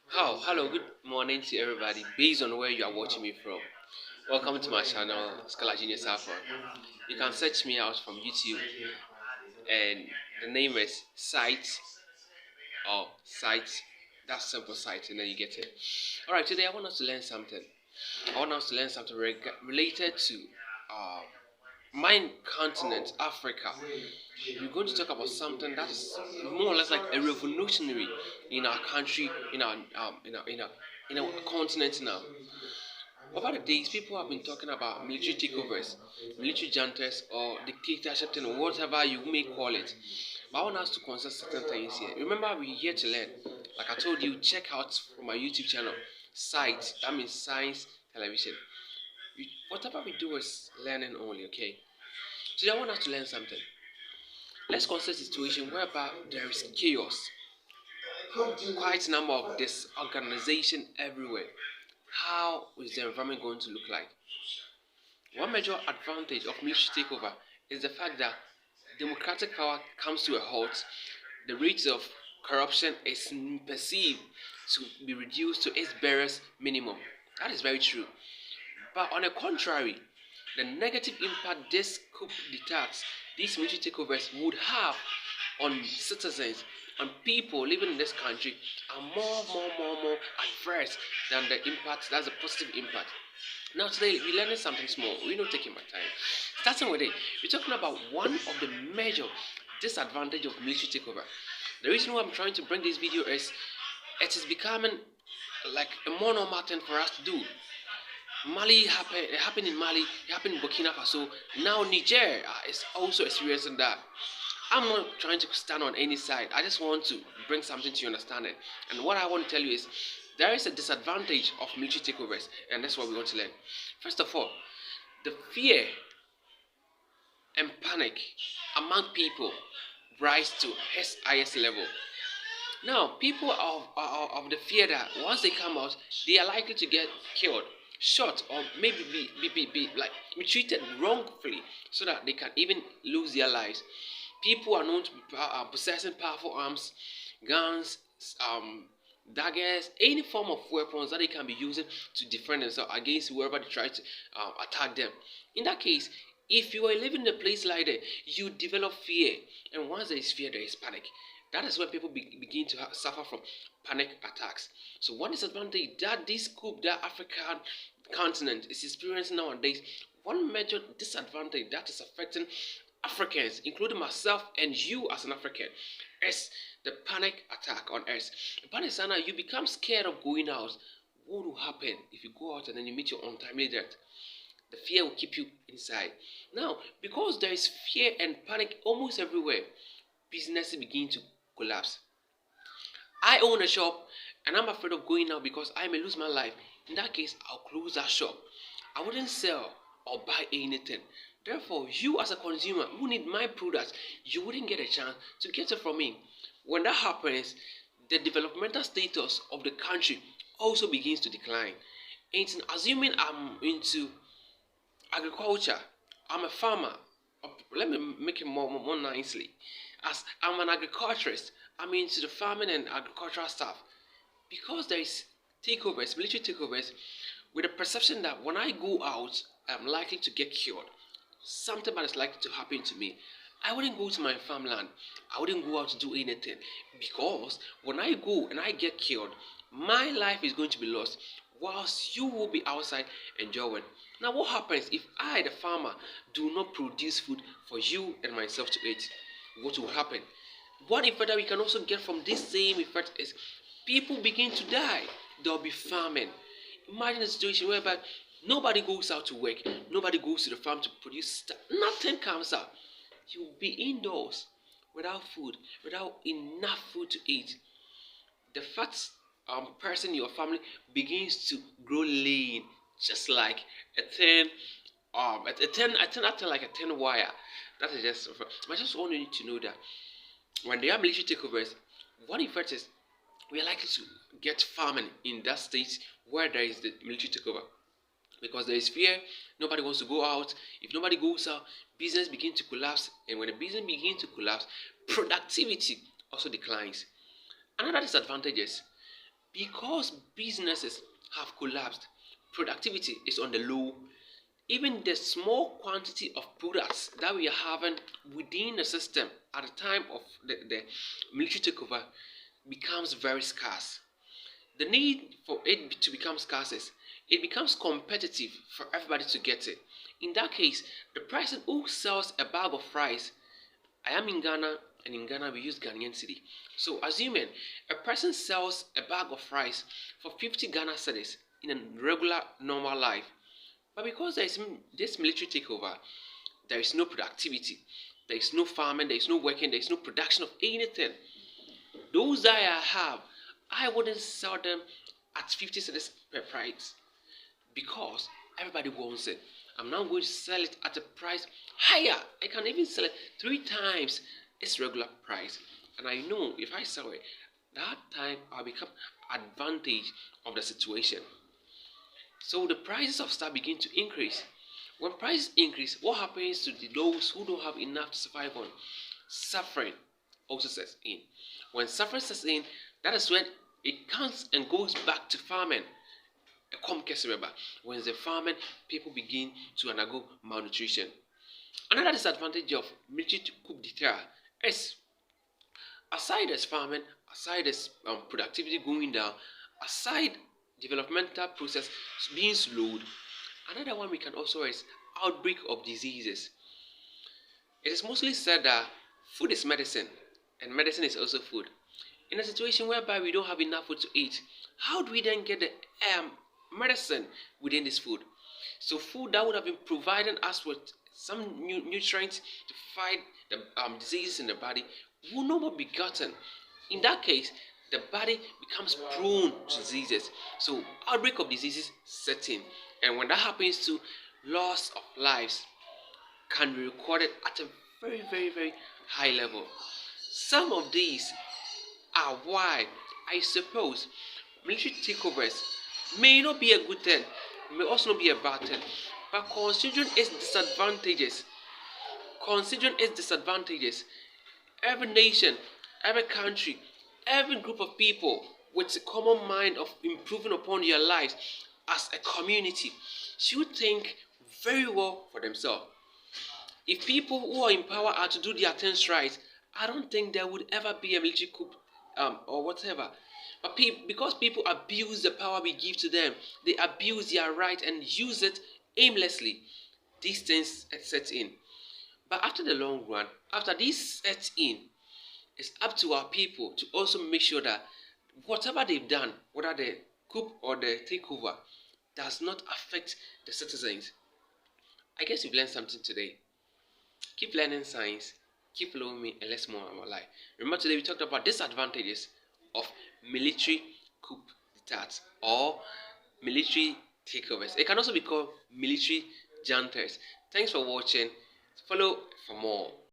Hello, good morning to everybody, based on where you are watching me from. Welcome to my channel, Scholar Genius Alpha. You can search me out from YouTube, and the name is Site. That's simple site, and then you get it. Alright, today I want us to learn something. I want us to learn something related to uh, my continent, Africa. We're going to talk about something that is more or less like a revolutionary in our country, in our continent now. Over the days, people have been talking about military takeovers, military juntas, or dictatorship, and whatever you may call it. But I want us to consider certain things here. Remember, we're here to learn. Like I told you, check out my YouTube channel, Site. That means Science Television. Whatever we do is learning only, okay? Today, I want us to learn something. Let's consider a situation whereby there is chaos, quite a number of disorganization everywhere. How is the environment going to look like? One major advantage of military takeover is the fact that democratic power comes to a halt. The rate of corruption is perceived to be reduced to its barest minimum. That is very true. But on the contrary, the negative impact this coup d'etat, these military takeovers would have on citizens, on people living in this country, are more adverse than the impact. That's a positive impact. Now today we're learning something small. We're not taking my time. Starting with it, we're talking about one of the major disadvantage of military takeover. The reason why I'm trying to bring this video is it is becoming like a more normal thing for us to do. It happened in Mali, it happened in Burkina Faso. Now Niger is also experiencing that. I'm not trying to stand on any side. I just want to bring something to your understanding. And what I want to tell you is there is a disadvantage of military takeovers, and that's what we want to learn. First of all, the fear and panic among people rise to its highest level. Now, people are of the fear that once they come out, they are likely to get killed, shot, or maybe be treated wrongfully, so that they can even lose their lives. People are known to be possessing powerful arms, guns, daggers, any form of weapons that they can be using to defend themselves against whoever they try to attack them. In that case, if you are living in a place like that, you develop fear, and once there is fear, there is panic. That is when people begin to suffer from panic attacks. So one disadvantage that this coup that African continent is experiencing nowadays, one major disadvantage that is affecting Africans, including myself and you as an African, is the panic attack on us. The panic is now you become scared of going out. What will happen if you go out and then you meet your untimely death? The fear will keep you inside. Now, because there is fear and panic almost everywhere, businesses begin to collapse. I own a shop and I'm afraid of going out because I may lose my life. In that case, I'll close that shop. I wouldn't sell or buy anything. Therefore, you as a consumer who need my products, you wouldn't get a chance to get it from me. When that happens, the developmental status of the country also begins to decline. And assuming I'm into agriculture, I'm a farmer. Let me make it more nicely. As I'm an agriculturist, I'm into the farming and agricultural stuff. Because there is takeovers, military takeovers, with the perception that when I go out, I'm likely to get killed. Something bad is likely to happen to me. I wouldn't go to my farmland. I wouldn't go out to do anything. Because when I go and I get killed, my life is going to be lost, whilst you will be outside enjoying. Now, what happens if I, the farmer, do not produce food for you and myself to eat? What will happen? One effect that we can also get from this same effect is people begin to die. There will be famine. Imagine a situation whereby nobody goes out to work, nobody goes to the farm to produce stuff, nothing comes out. You will be indoors without food, without enough food to eat. The fat person in your family begins to grow lean, just like a thin, like a thin wire. That is just. I just want you to know that when they are military takeovers, one effect is we are likely to get famine in that state where there is the military takeover. Because there is fear, nobody wants to go out. If nobody goes out, business begins to collapse. And when the business begins to collapse, productivity also declines. Another disadvantage is Because businesses have collapsed, productivity is on the low. Even the small quantity of products that we are having within the system at the time of the military takeover becomes very scarce. The need for it to become scarce is it becomes competitive for everybody to get it. In that case, the person who sells a bag of rice, I am in Ghana, and in Ghana we use Ghanaian cedi. So assuming a person sells a bag of rice for 50 Ghana cedis in a regular normal life, but because there is this military takeover, there is no productivity, there is no farming, there is no working, there is no production of anything. Those that I have, I wouldn't sell them at 50 cedis per price because everybody wants it. I'm now going to sell it at a price higher. I can even sell it 3 times its regular price. And I know if I sell it, that time I'll become advantage of the situation. So the prices of stuff begin to increase. When prices increase, what happens to those who don't have enough to survive on? Suffering also sets in. When suffering sets in, that is when it comes and goes back to farming. When the farming, people begin to undergo malnutrition. Another disadvantage of military coup d'etat is aside as farming, aside as productivity going down, aside developmental process being slowed, another one we can also is outbreak of diseases. It is mostly said that food is medicine and medicine is also food. In a situation whereby we don't have enough food to eat, how do we then get the medicine within this food? So food that would have been providing us with some nutrients to fight the diseases in the body will no more be gotten. In that case, the body becomes prone to diseases. So outbreak of diseases set in. And when that happens to loss of lives can be recorded at a very, very, very high level. Some of these are why I suppose military takeovers may not be a good thing, may also not be a bad thing. But considering its disadvantages, every nation, every country, every group of people with a common mind of improving upon their lives as a community should think very well for themselves. If people who are in power are to do their things right, I don't think there would ever be a military coup or whatever. But because people abuse the power we give to them, they abuse their right and use it aimlessly. These things set in. But after the long run, after this sets in, it's up to our people to also make sure that whatever they've done, whether the coup or the takeover, does not affect the citizens. I guess you've learned something today. Keep learning science, keep following me, and let's move on our life. Remember, today we talked about disadvantages of military coup d'etat or military takeovers. It can also be called military juntas. Thanks for watching. Follow for more.